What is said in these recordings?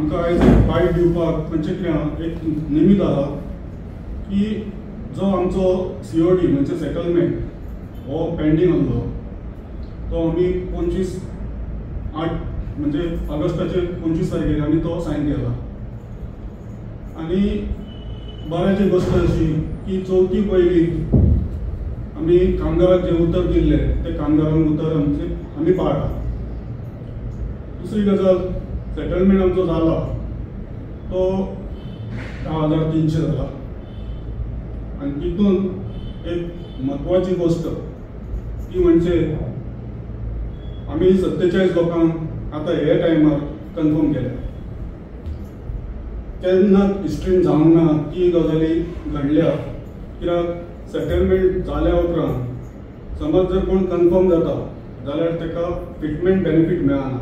आमकां आयज एक बायट दिवपाक म्हणजे कितें एक निमीत आहा की जो आमचो COD म्हणजे सेटलमेंट हो पेंडींग आसलो तो आमी 25/8 म्हणजे ऑगस्टाचे 25 तारखेक आमी तो सायन केला. आनी बऱ्याची गोष्ट अशी की चवथी पयली आमी कामगाराक जे उतर दिल्ले ते कामगारांक उतर आमी पाळटा. दुसरी गजाल सेटलमेंट आमचो जाला तो 10,300 जाला. आनी तितून एक म्हत्वाची गोष्ट ती म्हणजे आमी 47 लोकांक आतां हे टायमार कन्फर्म केल्या. केन्ना हिस्ट्रीन जावंक ना ती गजाली घडल्या. कित्याक सेटलमेंट जाल्या उपरांत समज जर कोण कन्फर्म जाता जाल्यार ताका फिटमेंट बेनिफीट मेळना.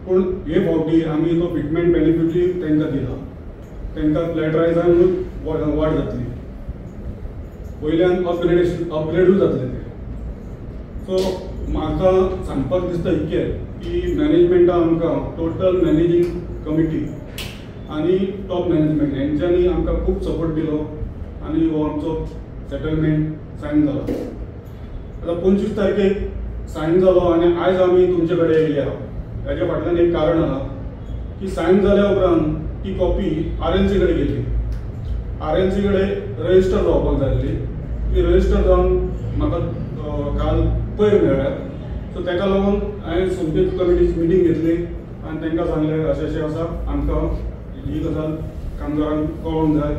पूण हे फावटी आमी तो फिटमेंट बेनिफिटूय तांकां दिला. तांकां फ्लॅटरायजानूच वाड जातली. वयल्यान अपग्रेडूय जातले ते. सो म्हाका सांगपाक दिसता इतकें की मॅनेजमेंटान आमकां टोटल मॅनेजींग कमिटी आनी टॉप मॅनेजमेंट हेंच्यांनी आमकां खूब सपोर्ट दिलो आनी हो आमचो सेटलमेंट सायन जालो. आतां 25 तारखेक सायन जालो आनी आयज आमी तुमचे कडेन येयल्या. हाच्या फाटल्यान एक कारण आहा की सायन जाल्या उपरांत ती कॉपी RLC कडेन गेली. RLC कडेन रजिस्टर जावपाक जाय आसली. ती रजिस्टर जावन म्हाका काल पयर मेळ्ळ्या. सो ताका लागून हांवें संकेत कमिटीची मिटींग घेतली आनी तांकां सांगलें अशें अशें आसा आमकां ही गजाल कामगारांक कळोवंक जाय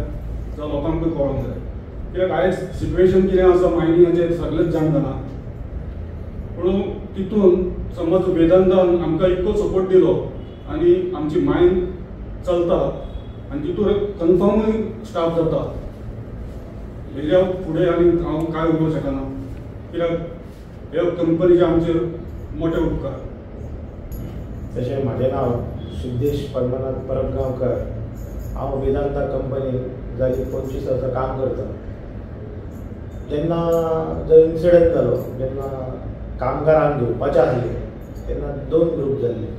जावं लोकांकूय कळोवंक जाय. कित्याक आयज सिट्युएशन कितें आसा मायनिंगाचेर सगळेंच जाण जाणा. पूण तितून समज वेदांतान आमकां इतको सपोर्ट दिलो आनी आमची मायन चलता आनी तितून कन्फर्मूय स्टाफ जाता हेज्या फुडें आनी हांव कांय उलोवंक शकना. कित्याक हे कंपनीचे आमचेर मोठे उपकार. तशें म्हजें नांव सिद्धेश पद्मनाथ परबगांवकर. हांव वेदांता कंपनी जाली 25 वर्सां काम करता. जेन्ना जो इन्सिडंट जालो जेन्ना कामगारांक घेवपाचे आसले तेन्ना 2 ग्रूप जाल्ले.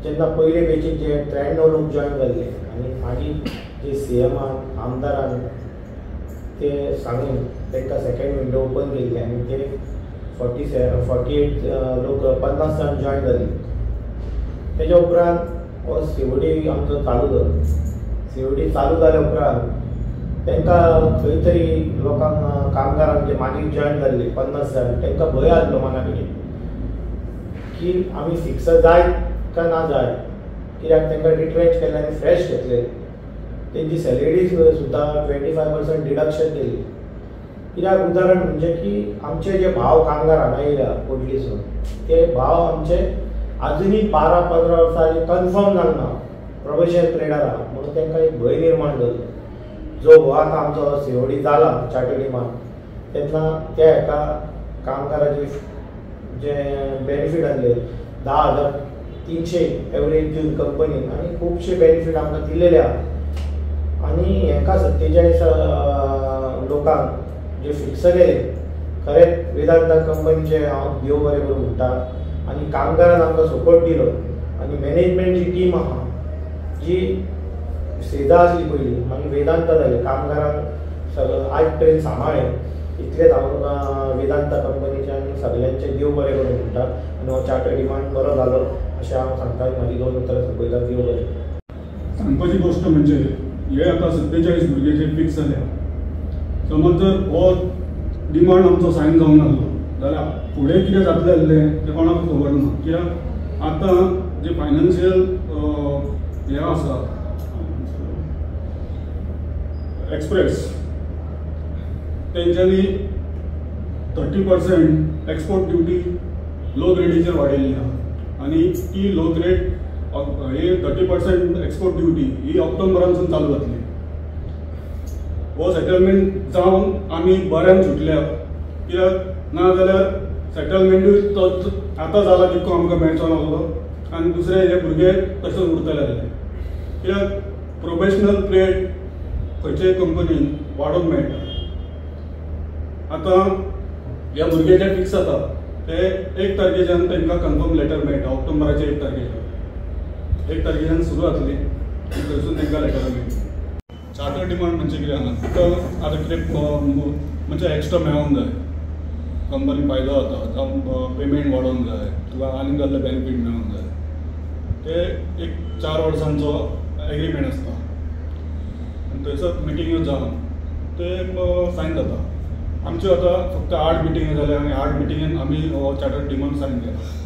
जेन्ना पयले बेचीक जे 93 लोक जॉयन जाल्ले आनी मागीर जे CMान आमदारान ते सांगून तांकां सेकेंड विंडो ओपन केल्ली आनी ते 48 लोक 50 जाण जॉयन जाली. तेज्या उपरांत हो COD आमचो चालू जालो. COD चालू जाल्या उपरांत तांकां खंय तरी लोकांक कामगारांक जे मागीर जॉयन जाल्ले 50 जाण तांकां भंय आसलो मना कडेन की आमी फिक्स जाय काय ना जाय. कित्याक तांकां रिट्रेंच केलें आनी फ्रेश घेतले. तेंची सॅलरी सुद्दां 25% डिडक्शन केली. कित्याक उदाहरण म्हणजे की आमचे जे भाव कामगार हांगा येयल्या पोटलीसून ते भाव आमचे आजुनूय 12-15 वर्सांनी कन्फर्म जालना प्रोबेशन पिरियडार आहा म्हणून तांकां एक भंय निर्माण जालो. जो हो आतां आमचो COD जाला चार्टर्ड तेन्ना त्या हेका कामगाराचे जे बेनिफीट आसले 10,300 एवरेज दिवन कंपनीन आनी खुबशे बेनिफीट आमकां दिलेले आहा. आनी हेका 47 लोकांक जे फिक्स केले खरेंच वेदांता कंपनीचे हांव देव बरें करूं म्हणटा. आनी कामगारान आमकां सपोर्ट दिलो आनी मॅनेजमेंट जी टीम आहा जी सेदा आसली पयली मागीर वेदांता जाली कामगारांक सगळें आज पर्यंत सांबाळ्ळें. इतलेंच हांव वेदांता कंपनीचे आनी सगळ्यांचे देव बरें करूं म्हणटा. आनी हो चार्टर्ड डिमांड बरो जालो अशें हांव सांगता. म्हाजी 2 उतरां सोंपयता. देव बरें. सांगपाची गोष्ट म्हणजे हे आतां 47 भुरगे जे फिक्स जाल्या. समज जर हो डिमांड आमचो सायन जावंक नासलो जाल्यार फुडें कितें जातलें आसलें तें कोणाक खबर ना. कित्याक आतां जे फायनान्शियल हे आसा एक्सप्रेस तेंच्यांनी 30% एक्सपोर्ट ड्युटी लो ग्रेडीचेर वाडयल्ली आहा आनी ती लो ग्रेड ही 30% एक्सपोर्ट ड्युटी ही ऑक्टोबरांसून चालू जातली. हो सेटलमेंट जावन आमी बऱ्यान सुटल्या. कित्याक ना जाल्यार सेटलमेंटूय तो आतां जाला तितको आमकां मेळचो नासलो आनी दुसरे हे भुरगे तशेंच उरतले आसले. कित्याक प्रोबेशनल पिरियड खंयचेय कंपनीन वाडोवंक मेळटा. आतां ह्या भुरगे जे फिक्स जाता ते 1 तारखेच्यान तांकां कन्फर्म लेटर मेळटा ऑक्टोबराचे 1 तारखेच्यान. 1 तारखेच्यान सुरू जातली थंयसून तांकां लेटर मेळटली. चार्टर डिमांड म्हणजे कितें हांगा तुका आतां कितें म्हणजे एक्स्ट्रा मेळोंक जाय, कंपनी फायदो जाता जावं पेमेंट वाडोवंक जाय, तुका आनीक कसले बेनिफीट मेळोंक जाय, ते एक 4 वर्सांचो एग्रीमेंट आसता आनी थंयसर मिटिंग्यो जावन ते सायन जाता. आमच्यो आतां फक्त 8 मिटिंग्यो जाल्या आनी 8 मिटिंगेन आमी चार्टर डिमांड सायन केला.